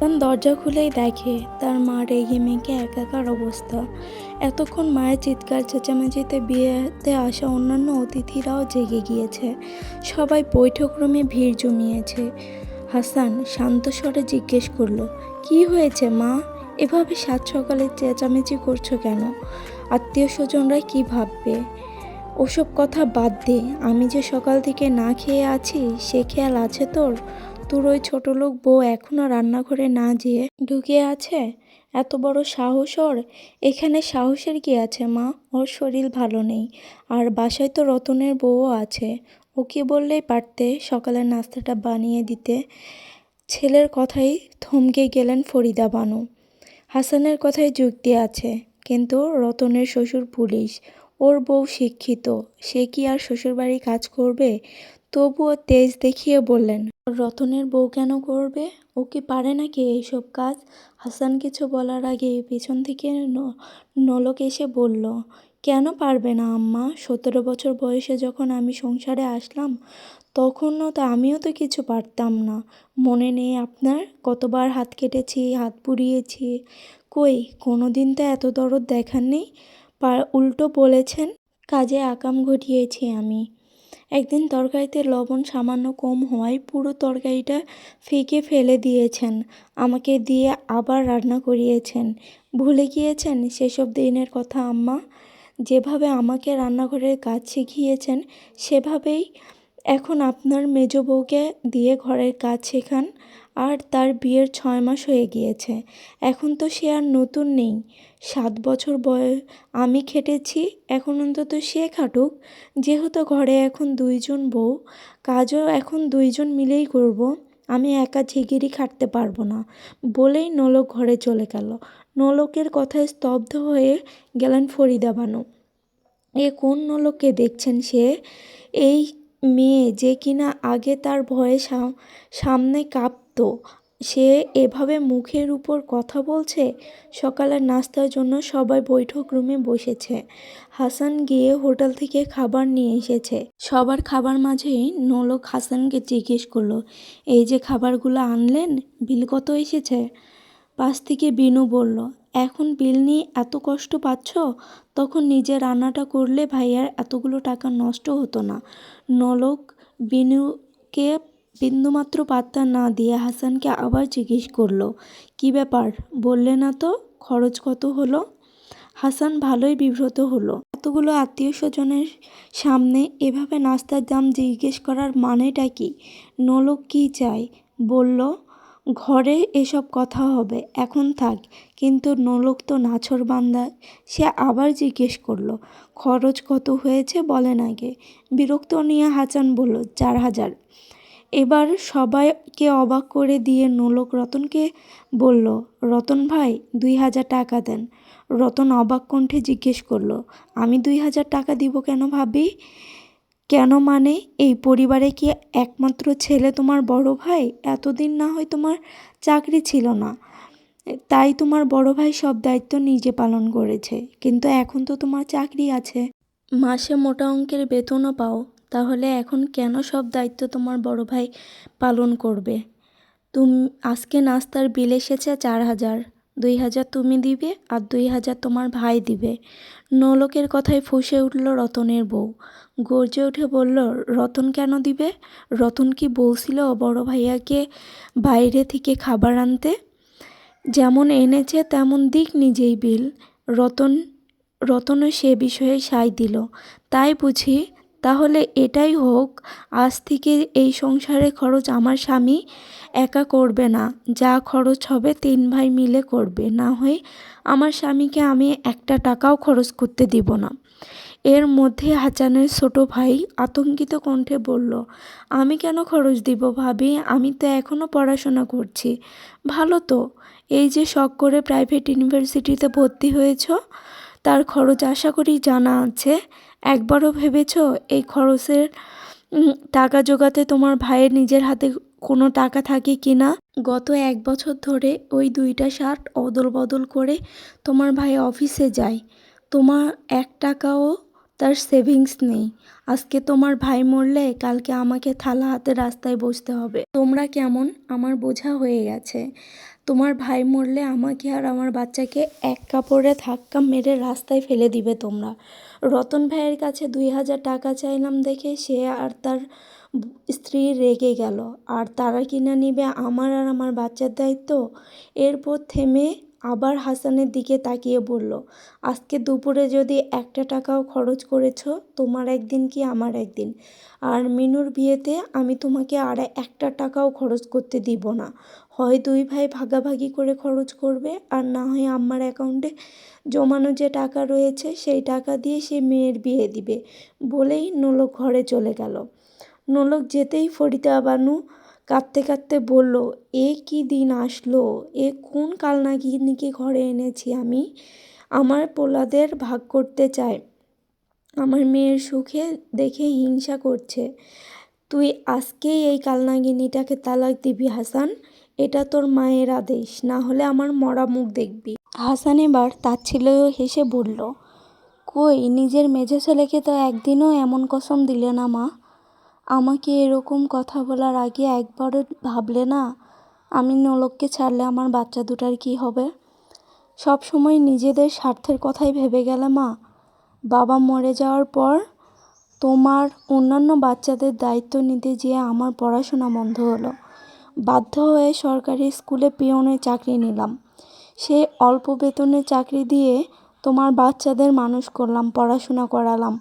তখন দরজা খুলেই দেখে তার মা রেগে মেগে একাকার অবস্থা। এতক্ষণ মায়ের চিৎকার চেঁচামেচিতে বিয়েতে আসা অন্যান্য অতিথিরাও জেগে গিয়েছে। সবাই বৈঠক রুমে ভিড় জমিয়েছে। হাসান শান্ত স্বরে জিজ্ঞেস করলো, কি হয়েছে মা? এভাবে সাত সকালে চেঁচামেচি করছো কেন? আত্মীয় স্বজনরা কি ভাববে? ওসব কথা বাদ দে, আমি যে সকাল থেকে না খেয়ে আছি সে খেয়াল আছে তোর? তোর ওই ছোটলোক বউ এখনো রান্নাঘরে না যেয়ে ঢুকে আছে? এত বড় সাহস ওর! এখানে সাহসের কি আছে মা? ওর শরীর ভালো নেই, আর বাসায় তো রতনের বউও আছে। ওকে বললেই পারতে সকালের নাস্তাটা বানিয়ে দিতে। ছেলের কথাই থমকে গেলেন ফরিদা বানু। হাসানের কথায় যুক্তি আছে, কিন্তু রতনের শ্বশুর পুলিশ, ওর বউ শিক্ষিত, সে কি আর শ্বশুরবাড়ি কাজ করবে? তবুও তেজ দেখিয়ে বললেন, রতনের বউ কেন করবে? ও কি পারে নাকি এইসব কাজ? হাসান কিছু বলার আগে পিছন থেকে নলক এসে বলল, কেন পারবে না আম্মা? 17 বছর বয়সে যখন আমি সংসারে আসলাম তখনও তো আমিও তো কিছু পারতাম না। মনে নেই আপনার? কতবার হাত কেটেছি, হাত পুড়িয়েছি। কই, কোনো দিন তো এত দরদ দেখাননি। উল্টো বলেছেন কাজে আকাম ঘটিয়েছি আমি। একদিন তরকারিতে লবণ সামান্য কম হওয়ায় পুরো তরকারিটা ফেঁকে ফেলে দিয়েছেন। আমাকে দিয়ে আবার রান্না করিয়েছেন। ভুলে গিয়েছেন সেসব দিনের কথা আম্মা? যেভাবে আমাকে রান্নাঘরের কাজ শিখিয়েছেন সেভাবেই এখন আপনার মেজ বউকে দিয়ে ঘরের কাজ শেখান। আর তার বিয়ের 6 মাস হয়ে গিয়েছে। এখন তো সে আর নতুন নেই। 7 বছর আমি খেটেছি, এখন অন্তত সে খাটুক। যেহেতু ঘরে এখন 2 জন বউ, কাজও এখন 2 জন মিলেই করব। আমি একা ঝিগিরি খাটতে পারবো না বলেই নলক ঘরে চলে গেল। নলকের কথায় স্তব্ধ হয়ে গেলেন ফরিদা বানু। এ কোন নলককে দেখছেন সে? এই মেয়ে যে কিনা আগে তার ভয়ে সামনে কাঁপতো, সে এভাবে মুখের উপর কথা বলছে। সকালের নাস্তার জন্য সবাই বৈঠক রুমে বসেছে। হাসান গিয়ে হোটেল থেকে খাবার নিয়ে এসেছে। সবার খাবার মাঝেই নলক হাসানকে জিজ্ঞেস করলো, এই যে খাবারগুলো আনলেন, বিল কত এসেছে? পাশ থেকে বিনু বলল, এখন বিল নিয়ে এত কষ্ট পাচ্ছ? তখন নিজে রান্নাটা করলে ভাইয়ার এতগুলো টাকা নষ্ট হতো না। নলক বিনুকে বিন্দুমাত্র পাত্তা না দিয়ে হাসানকে আবার জিজ্ঞেস করলো, কি ব্যাপার বললে না তো? খরচ কত হলো? হাসান ভালোই বিব্রত হলো। এতগুলো আত্মীয় স্বজনের সামনে এভাবে নাস্তার দাম জিজ্ঞেস করার মানেটা কি? নলক কি চায়? বলল, ঘরে এসব কথা হবে, এখন থাক। কিন্তু নলক তো নাছোড়বান্দা, সে আবার জিজ্ঞেস করলো, খরচ কত হয়েছে বলেন আগে। বিরক্ত নিয়ে হাসান বলল, 4,000। এবার সবাইকে অবাক করে দিয়ে নলক রতনকে বলল, রতন ভাই 2,000 টাকা দেন। রতন অবাক কণ্ঠে জিজ্ঞেস করলো, আমি 2,000 টাকা দিব কেন ভাবি? কেন মানে? এই পরিবারে কি একমাত্র ছেলে তোমার বড় ভাই? এতদিন না হয় তোমার চাকরি ছিল না, তাই তোমার বড় ভাই সব দায়িত্ব নিজে পালন করেছে। কিন্তু এখন তো তোমার চাকরি আছে, মাসে মোটা অঙ্কের বেতনও পাও। তাহলে এখন কেন সব দায়িত্ব তোমার বড় ভাই পালন করবে? আজকে নাস্তার বিল এসেছে 4,000। 2,000 তুমি দিবে আর 2,000 তোমার ভাই দিবে। নলকের কথায় ফুঁসে উঠল রতনের বউ। গর্জে উঠে বলল, রতন কেন দিবে? রতন কি বলছিল বড় ভাইয়াকে বাইরে থেকে খাবার আনতে? যেমন এনেছে তেমন দিক নিজেই বিল। রতনও সে বিষয়ে সায় দিল। তাই বুঝি? তাহলে এটাই হোক, আজ থেকে এই সংসারে খরচ আমার স্বামী একা করবে না। যা খরচ হবে 3 ভাই মিলে করবে, না হয় আমার স্বামীকে আমি একটা টাকাও খরচ করতে দিব না। এর মধ্যে হাসানের ছোট ভাই আতঙ্কিত কণ্ঠে বলল, আমি কেন খরচ দিব ভাবি? আমি তো এখনও পড়াশোনা করছি। ভালো তো, এই যে শখ করে প্রাইভেট ইউনিভার্সিটিতে ভর্তি হয়েছ, তার খরচ আশা করি জানা আছে। একবারও ভেবেছ এই খরচের টাকা জোগাতে তোমার ভাইয়ের নিজের হাতে কোনো টাকা থাকে কি না? গত 1 বছর ধরে ওই 2টা শার্ট অদল বদল করে তোমার ভাই অফিসে যায়। তোমার 1 টাকাও তার সেভিংস নেই। আজকে তোমার ভাই মরলে কালকে আমাকে থালা হাতে রাস্তায় বসতে হবে। তোমরা কেমন আমার বোঝা হয়ে গেছে। তোমার ভাই মরলে আমাকে আর আমার বাচ্চাকে এক কাপড়ে ধাক্কা মেরে রাস্তায় ফেলে দিবে তোমরা। রতন ভাইয়ের কাছে 2,000 টাকা চাইলাম দেখে সে আর তার স্ত্রী রেগে গেল, আর তারা কিনা নিবে আমার আর আমার বাচ্চার দায়িত্ব। এরপর থেমে আবার হাসানের দিকে তাকিয়ে বলল, আজকে দুপুরে যদি একটা টাকাও খরচ করেছ, তোমার একদিন কি আমার একদিন। আর মিনুর বিয়েতে আমি তোমাকে আর একটা টাকাও খরচ করতে দিব না। হয় দুই ভাই ভাগাভাগি করে খরচ করবে, আর না হয় আমার অ্যাকাউন্টে জমানো যে টাকা রয়েছে সেই টাকা দিয়ে সে মেয়ের বিয়ে দিবে। বলেই নোলক ঘরে চলে গেল। নোলক যেতেই ফরিদা বানু কাঁদতে কাঁদতে বলল, এ কি দিন আসলো, এ কোন কালনাগিনীকে ঘরে এনেছি আমি। আমার পোলাদের ভাগ করতে চায়, আমার মেয়ের সুখে দেখে হিংসা করছে। তুই আজকেই এই কালনাগিনীটাকে তালাক দিবি হাসান, এটা তোর মায়ের আদেশ, না হলে আমার মরা মুখ দেখবি। হাসান এবার তাচ্ছিল্য হেসে বলল, কই, নিজের মেজো ছেলেকে তো একদিনও এমন কসম দিলে না মা। আমাকে এরকম কথা বলার আগে একবারও ভাবলে না আমি নোলককে ছাড়লে আমার বাচ্চা দুটার কি হবে? সব সময় নিজেদের স্বার্থের কথাই ভেবে গেলে মা। বাবা মরে যাওয়ার পর তোমার অন্যান্য বাচ্চাদের দায়িত্ব নিতে যেয়ে আমার পড়াশোনা বন্ধ হলো। বাধ্য হয়ে সরকারি স্কুলে পিয়নের চাকরি নিলাম। সে অল্প বেতনের চাকরি দিয়ে তোমার বাচ্চাদের মানুষ করলাম, পড়াশোনা করালাম।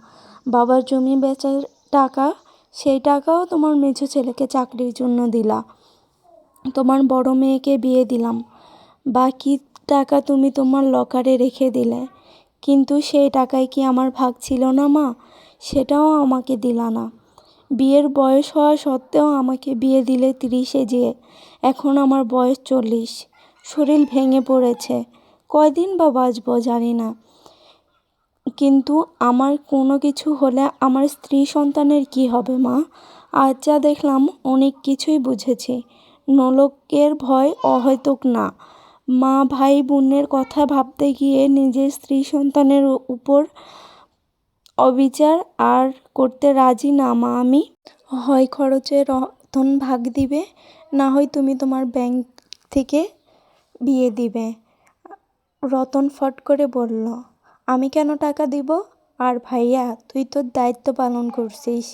বাবার জমি বেচার টাকা, সেই টাকাও তোমার মেঝো ছেলেকে চাকরির জন্য দিলা। তোমার বড় মেয়েকে বিয়ে দিলাম, বাকি টাকা তুমি তোমার লকারে রেখে দিলে। কিন্তু সেই টাকায় কি আমার ভাগ ছিল না মা? সেটাও আমাকে দিলা না। বিয়ের বয়স হওয়া সত্ত্বেও আমাকে বিয়ে দিলে 30-এ যেয়ে। এখন আমার বয়স 40, শরীর ভেঙে পড়েছে, কয়দিন বা বাঁচবো জানি না। কিন্তু আমার কোনো কিছু হলে আমার স্ত্রী সন্তানের কি হবে মা? আজ যা দেখলাম অনেক কিছুই বুঝেছি। নোলকের ভয় অহেতুক না। মা ভাই বোনের কথা ভাবতে গিয়ে নিজের স্ত্রী সন্তানের উপর অবিচার আর করতে রাজি না মা আমি। হয় খরচে রতন ভাগ দিবে, না হয় তুমি তোমার ব্যাংক থেকে বিয়ে দিবে। রতন ফট করে বলল, আমি কেন টাকা দিব? আর ভাইয়া, তুই তোর দায়িত্ব পালন করছিস,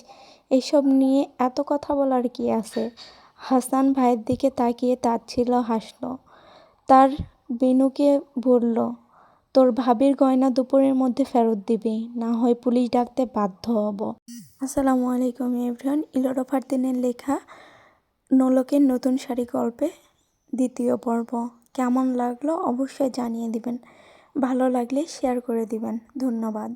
এসব নিয়ে এত কথা বলার কি আছে? হাসান ভাইয়ের দিকে তাকিয়ে তাচ্ছিল্য হাসল। তার বিনুকে বলল, তোর ভাবির গয়না দুপুরের মধ্যে ফেরত দিবি, না হয় পুলিশ ডাকতে বাধ্য হব। আসসালামু আলাইকুম এভরিওয়ান। ইলোরা ফারদিনের লেখা নোলকের নতুন শাড়ি গল্পে দ্বিতীয় পর্ব কেমন লাগলো অবশ্যই জানিয়ে দিবেন। ভালো লাগলে শেয়ার করে দিবেন। ধন্যবাদ।